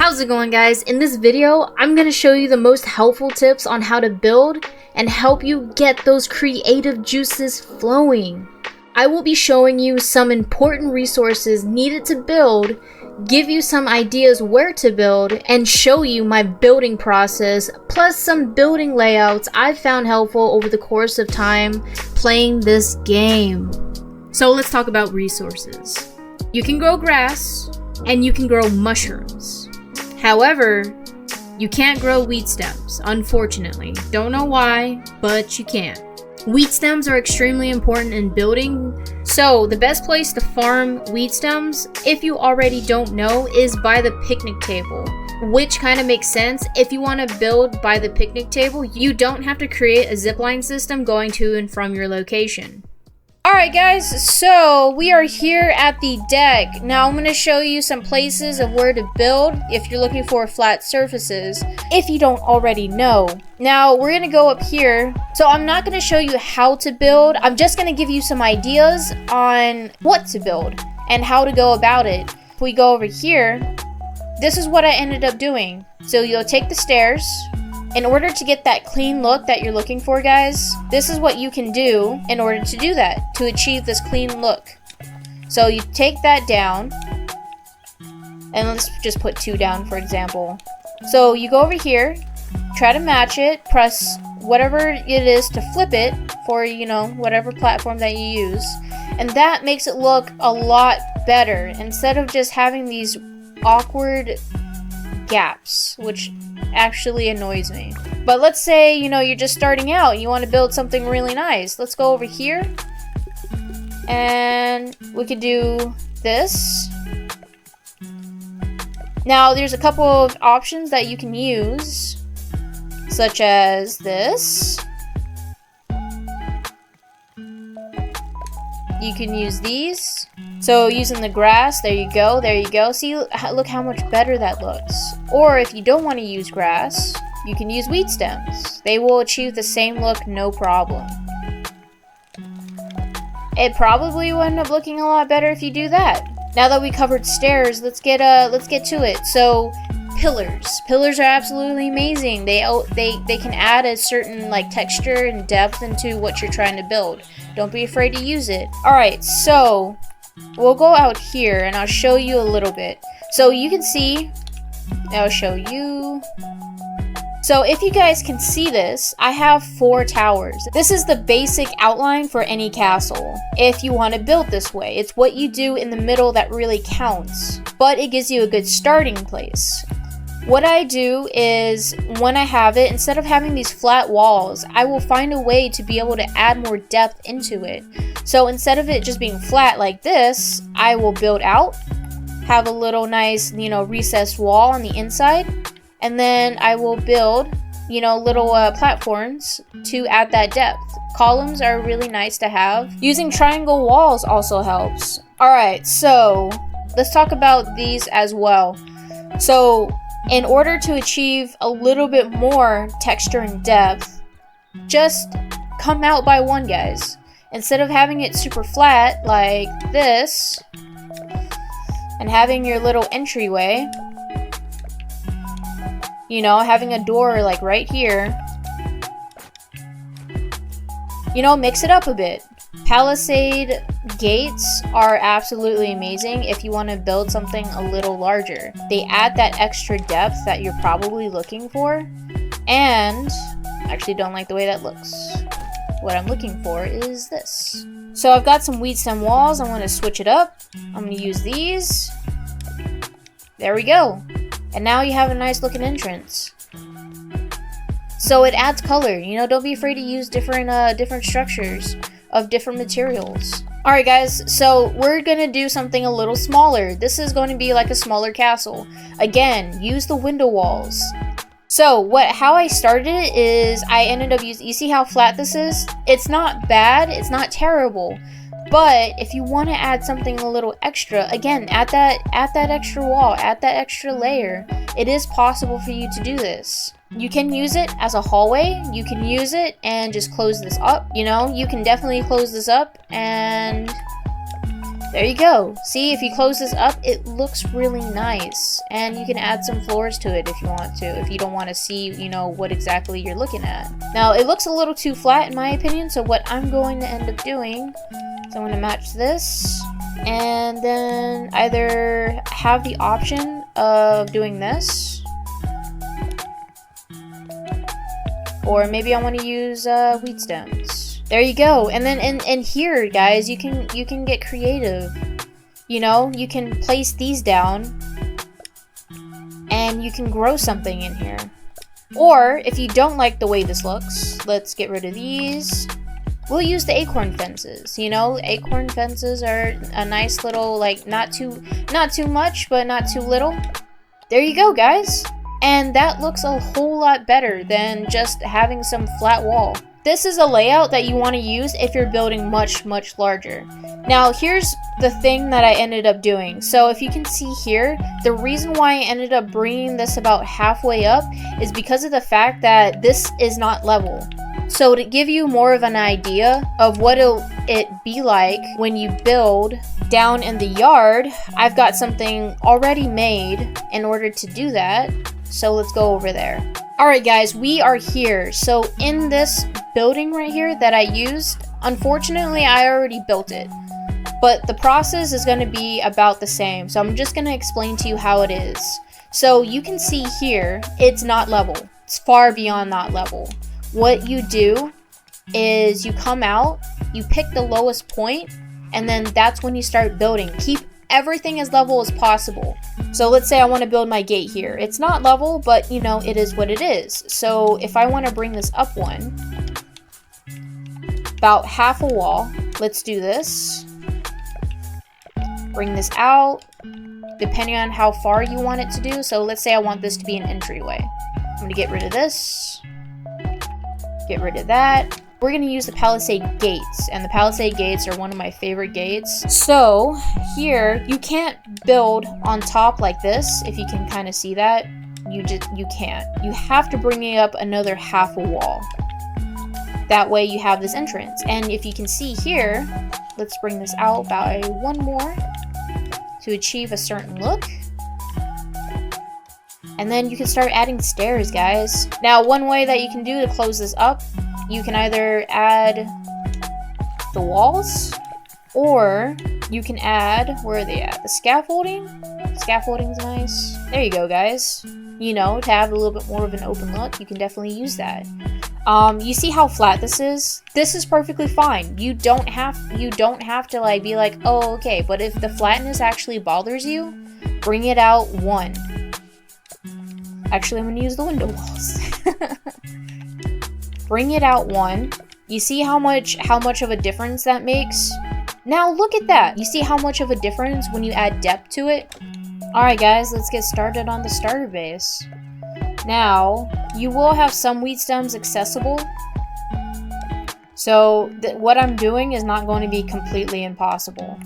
How's it going, guys? In this video, I'm going to show you the most helpful tips on how to build and help you get those creative juices flowing. I will be showing you some important resources needed to build, give you some ideas where to build, and show you my building process, plus some building layouts I've found helpful over the course of time playing this game. So let's talk about resources. You can grow grass, and you can grow mushrooms. However, you can't grow wheat stems, unfortunately. Don't know why, but you can't. Wheat stems are extremely important in building, so the best place to farm wheat stems, if you already don't know, is by the picnic table. Which kind of makes sense. If you want to build by the picnic table, you don't have to create a zipline system going to and from your location. Alright guys, so we are here at the deck. Now I'm going to show you some places of where to build if you're looking for flat surfaces, if you don't already know. Now we're going to go up here. So I'm not going to show you how to build. I'm just going to give you some ideas on what to build and how to go about it. If we go over here, this is what I ended up doing. So you'll take the stairs. In order to get that clean look that you're looking for, guys, this is what you can do in order to do that, to achieve this clean look. So you take that down, and let's just put 2 down, for example. So you go over here, try to match it, press whatever it is to flip it for, whatever platform that you use, and that makes it look a lot better, instead of just having these awkward gaps, which actually annoys me. But let's say, you're just starting out and you want to build something really nice. Let's go over here and we could do this. Now there's a couple of options that you can use, such as this. You can use these. So using the grass, there you go, there you go. See, look how much better that looks. Or if you don't want to use grass, you can use wheat stems. They will achieve the same look, no problem. It probably will end up looking a lot better if you do that. Now that we covered stairs, let's get to it. So pillars are absolutely amazing. They can add a certain texture and depth into what you're trying to build. Don't be afraid to use it. Alright, so we'll go out here and I'll show you a little bit. So you can see, I'll show you. So if you guys can see this, I have 4 towers. This is the basic outline for any castle. If you want to build this way, it's what you do in the middle that really counts. But it gives you a good starting place. What I do is, when I have it, instead of having these flat walls, I will find a way to be able to add more depth into it. So instead of it just being flat like this, I will build out, have a little nice, recessed wall on the inside, and then I will build, little platforms to add that depth. Columns are really nice to have. Using triangle walls also helps. Alright, so let's talk about these as well. So in order to achieve a little bit more texture and depth, just come out by one, guys. Instead of having it super flat like this, and having your little entryway, having a door right here, mix it up a bit. Palisade gates are absolutely amazing if you want to build something a little larger. They add that extra depth that you're probably looking for, and I actually don't like the way that looks. What I'm looking for is this. So I've got some wheat stem walls. I'm going to switch it up. I'm going to use these. There we go. And now you have a nice looking entrance. So it adds color. Don't be afraid to use different structures of different materials. Alright guys, so we're gonna do something a little smaller. This is going to be like a smaller castle. Again, use the window walls. So how I started it is I ended up using, you see how flat this is? It's not bad, it's not terrible. But if you want to add something a little extra, again, add that extra wall, add that extra layer. It is possible for you to do this. You can use it as a hallway. You can use it and just close this up. You can definitely close this up and There you go. See, if you close this up, it looks really nice. And you can add some floors to it if you want to, if you don't want to see, you know, what exactly you're looking at. Now, it looks a little too flat in my opinion, so what I'm going to end up doing is I'm going to match this, and then either have the option of doing this, or maybe I want to use wheat stems. There you go. And then in here, guys, you can get creative. You know, you can place these down and you can grow something in here. Or if you don't like the way this looks, let's get rid of these. We'll use the acorn fences. You know, acorn fences are a nice little, like, not too much, but not too little. There you go, guys. And that looks a whole lot better than just having some flat wall. This is a layout that you want to use if you're building much, much larger. Now, here's the thing that I ended up doing. So if you can see here, the reason why I ended up bringing this about halfway up is because of the fact that this is not level. So to give you more of an idea of what it'll be like when you build down in the yard, I've got something already made in order to do that. So let's go over there. Alright guys, we are here. So in this building right here that I used, unfortunately I already built it. But the process is going to be about the same. So I'm just going to explain to you how it is. So you can see here, it's not level. It's far beyond not level. What you do is you come out, you pick the lowest point, and then that's when you start building. Keep everything as level as possible. So let's say I want to build my gate here. It's not level, but you know, it is what it is. So if I want to bring this up one, about half a wall, let's do this. Bring this out, depending on how far you want it to do. So let's say I want this to be an entryway. I'm going to get rid of this, get rid of that. We're going to use the palisade gates, and the palisade gates are one of my favorite gates. So here, you can't build on top like this. If you can kind of see that, you can't. You have to bring it up another half a wall. That way you have this entrance. And if you can see here, let's bring this out by one more to achieve a certain look. And then you can start adding stairs, guys. Now, one way that you can do to close this up, you can either add the walls, or you can add, where are they at? The scaffolding? Scaffolding's nice. There you go, guys. You know, to have a little bit more of an open look, you can definitely use that. You see how flat this is? This is perfectly fine. You don't have to like be like, oh, okay. But if the flatness actually bothers you, bring it out one. Actually, I'm gonna use the window walls. Bring it out one. You see how much of a difference that makes? Now look at that. You see how much of a difference when you add depth to it? Alright guys, let's get started on the starter base. Now, you will have some wheat stems accessible. So what I'm doing is not going to be completely impossible.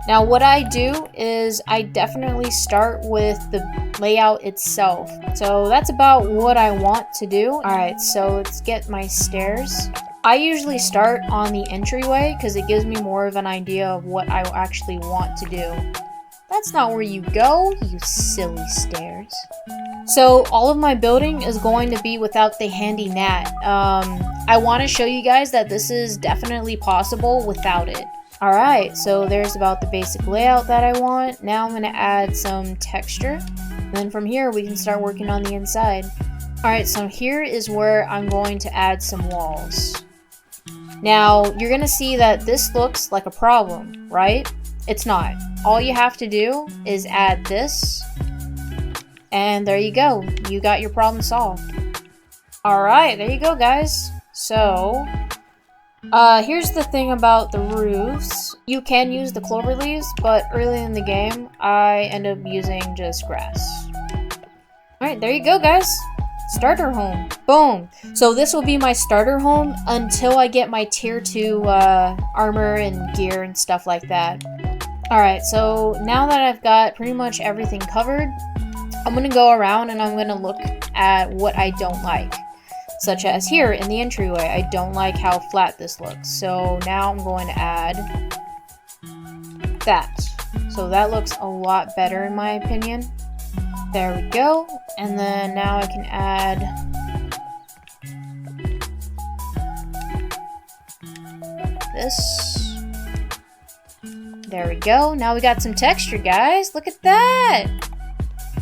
Now what I do is I definitely start with the layout itself. So that's about what I want to do. Alright, so let's get my stairs. I usually start on the entryway because it gives me more of an idea of what I actually want to do. That's not where you go, you silly stairs. So all of my building is going to be without the handy gnat. I want to show you guys that this is definitely possible without it. Alright, so there's about the basic layout that I want. Now I'm going to add some texture. And then from here we can start working on the inside. Alright, so here is where I'm going to add some walls. Now, you're going to see that this looks like a problem, right? It's not. All you have to do is add this. And there you go. You got your problem solved. Alright, there you go, guys. So here's the thing about the roofs. You can use the clover leaves, but early in the game, I end up using just grass. Alright, there you go, guys. Starter home. Boom. So this will be my starter home until I get my tier 2 armor and gear and stuff like that. Alright, so now that I've got pretty much everything covered, I'm going to go around and I'm going to look at what I don't like. Such as here in the entryway, I don't like how flat this looks. So now I'm going to add that. So that looks a lot better in my opinion. There we go. And then now I can add this. There we go. Now we got some texture, guys. Look at that.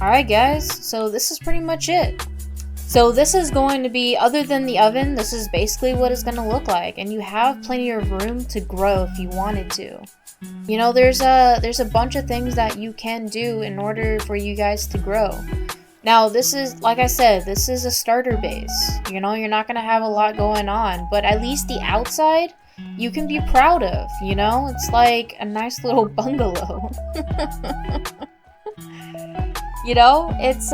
Alright guys, so this is pretty much it. So this is going to be, other than the oven, this is basically what it's going to look like. And you have plenty of room to grow if you wanted to. You know, there's a bunch of things that you can do in order for you guys to grow. Now this is, like I said, this is a starter base. You know, you're not going to have a lot going on. But at least the outside, you can be proud of, you know? It's like a nice little bungalow. You know, it's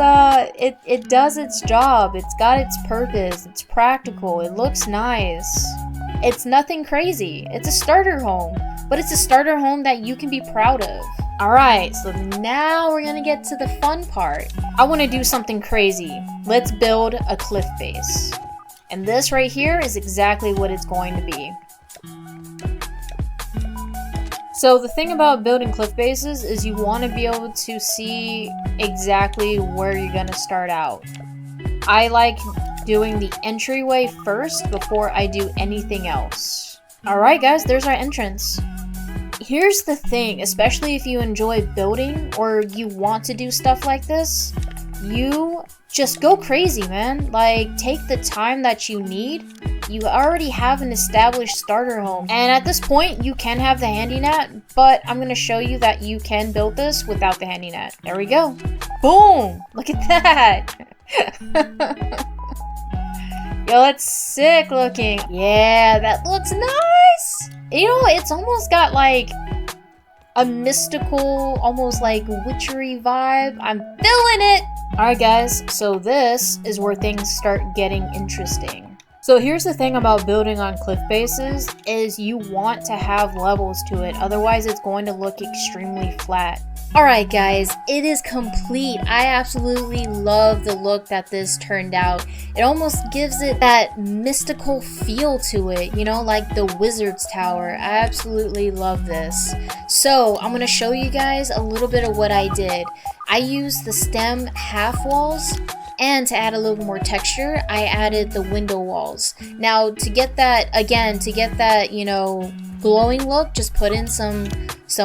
it does its job. It's got its purpose. It's practical. It looks nice. It's nothing crazy. It's a starter home, but it's a starter home that you can be proud of. All right, so now we're gonna get to the fun part. I want to do something crazy. Let's build a cliff base. And this right here is exactly what it's going to be. So the thing about building cliff bases is you want to be able to see exactly where you're going to start out. I like doing the entryway first before I do anything else. Alright guys, there's our entrance. Here's the thing, especially if you enjoy building or you want to do stuff like this, you just go crazy, man. Like, take the time that you need. You already have an established starter home. And at this point, you can have the handy net, but I'm going to show you that you can build this without the handy net. There we go. Boom! Look at that! Yo, that's sick looking. Yeah, that looks nice! You know, it's almost got like a mystical, almost like witchery vibe. I'm feeling it! Alright guys, so this is where things start getting interesting. So here's the thing about building on cliff bases, is you want to have levels to it, otherwise it's going to look extremely flat. Alright guys, it is complete. I absolutely love the look that this turned out. It almost gives it that mystical feel to it, you know, like the Wizard's Tower. I absolutely love this. So I'm going to show you guys a little bit of what I did. I used the stem half walls, and to add a little more texture, I added the window walls. Now, to get that, again, you know, glowing look, just put in some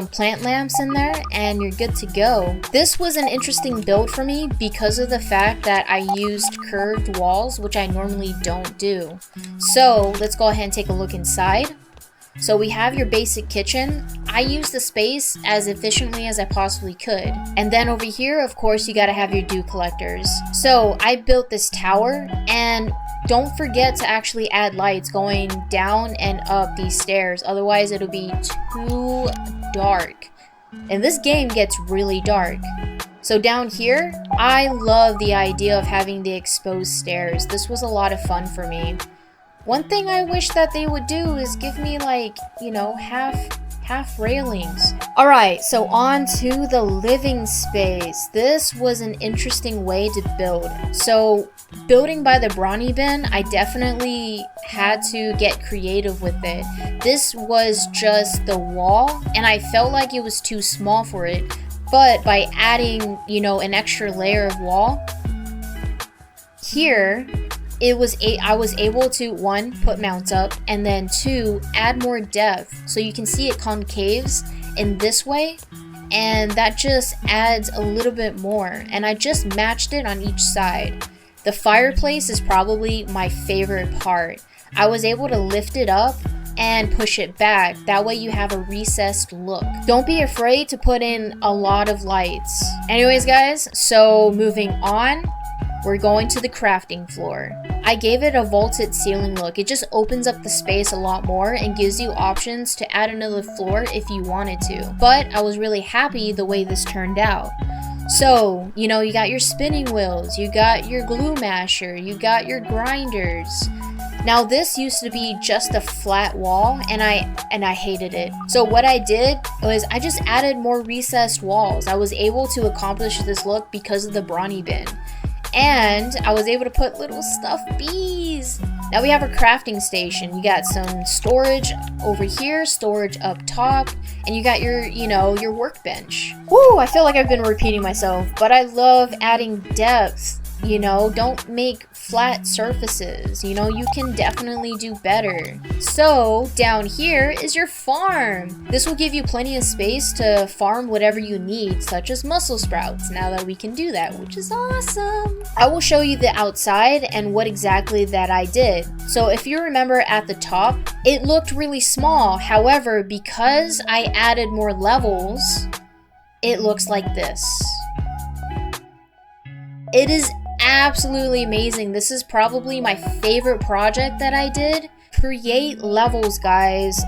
plant lamps in there and you're good to go. This was an interesting build for me because of the fact that I used curved walls, which I normally don't do. So let's go ahead and take a look inside. So we have your basic kitchen. I used the space as efficiently as I possibly could. And then over here, of course, you gotta have your dew collectors. So I built this tower, and don't forget to actually add lights going down and up these stairs, otherwise it'll be too dark. And this game gets really dark. So down here, I love the idea of having the exposed stairs. This was a lot of fun for me. One thing I wish that they would do is give me, like, you know, half railings. Alright, so on to the living space. This was an interesting way to build. So building by the brawny bin, I definitely had to get creative with it. This was just the wall, and I felt like it was too small for it. But by adding, you know, an extra layer of wall, here, I was able to, 1, put mounts up, and then 2, add more depth. So you can see it concaves in this way, and that just adds a little bit more. And I just matched it on each side. The fireplace is probably my favorite part. I was able to lift it up and push it back. That way you have a recessed look. Don't be afraid to put in a lot of lights. Anyways guys, so moving on, we're going to the crafting floor. I gave it a vaulted ceiling look. It just opens up the space a lot more and gives you options to add another floor if you wanted to. But I was really happy the way this turned out. So, you know, you got your spinning wheels, you got your glue masher, you got your grinders. Now this used to be just a flat wall, and I hated it. So what I did was I just added more recessed walls. I was able to accomplish this look because of the brawny bin. And I was able to put little stuffed bees. Now we have a crafting station. You got some storage over here, storage up top, and you got your, your workbench. Woo, I feel like I've been repeating myself, but I love adding depth. Don't make flat surfaces. You can definitely do better. So down here is your farm. This will give you plenty of space to farm whatever you need, such as mussel sprouts, now that we can do that, which is awesome. I will show you the outside and what exactly that I did. So if you remember at the top, it looked really small. However, because I added more levels, it looks like this. It is absolutely amazing. This is probably my favorite project that I did. Create levels, guys.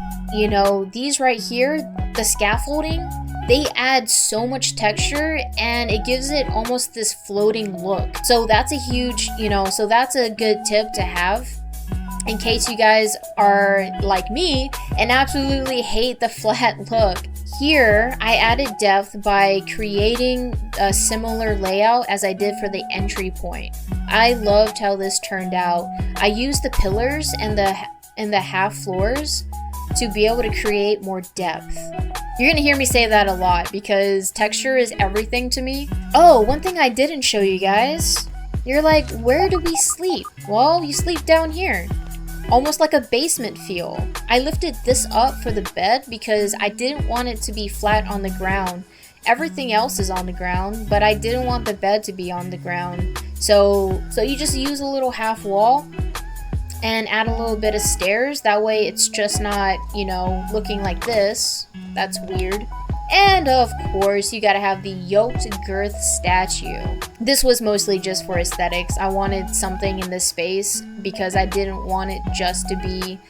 These right here, the scaffolding, they add so much texture and it gives it almost this floating look. So that's a huge, so that's a good tip to have in case you guys are like me and absolutely hate the flat look. Here, I added depth by creating a similar layout as I did for the entry point. I loved how this turned out. I used the pillars and the half floors to be able to create more depth. You're gonna hear me say that a lot because texture is everything to me. Oh, one thing I didn't show you guys. You're like, where do we sleep? Well, you sleep down here. Almost like a basement feel. I lifted this up for the bed because I didn't want it to be flat on the ground. Everything else is on the ground, but I didn't want the bed to be on the ground. So you just use a little half wall and add a little bit of stairs. That way it's just not, looking like this. That's weird. And of course, you gotta have the yoked girth statue. This was mostly just for aesthetics. I wanted something in this space because I didn't want it just to be,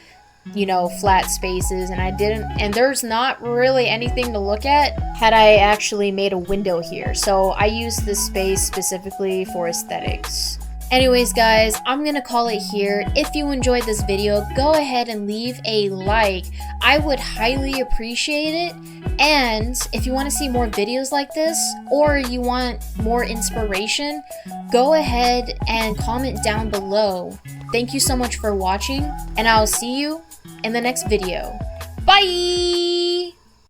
flat spaces, and there's not really anything to look at had I actually made a window here. So I used this space specifically for aesthetics. Anyways, guys, I'm gonna call it here. If you enjoyed this video, go ahead and leave a like. I would highly appreciate it. And if you want to see more videos like this, or you want more inspiration, go ahead and comment down below. Thank you so much for watching, and I'll see you in the next video. Bye!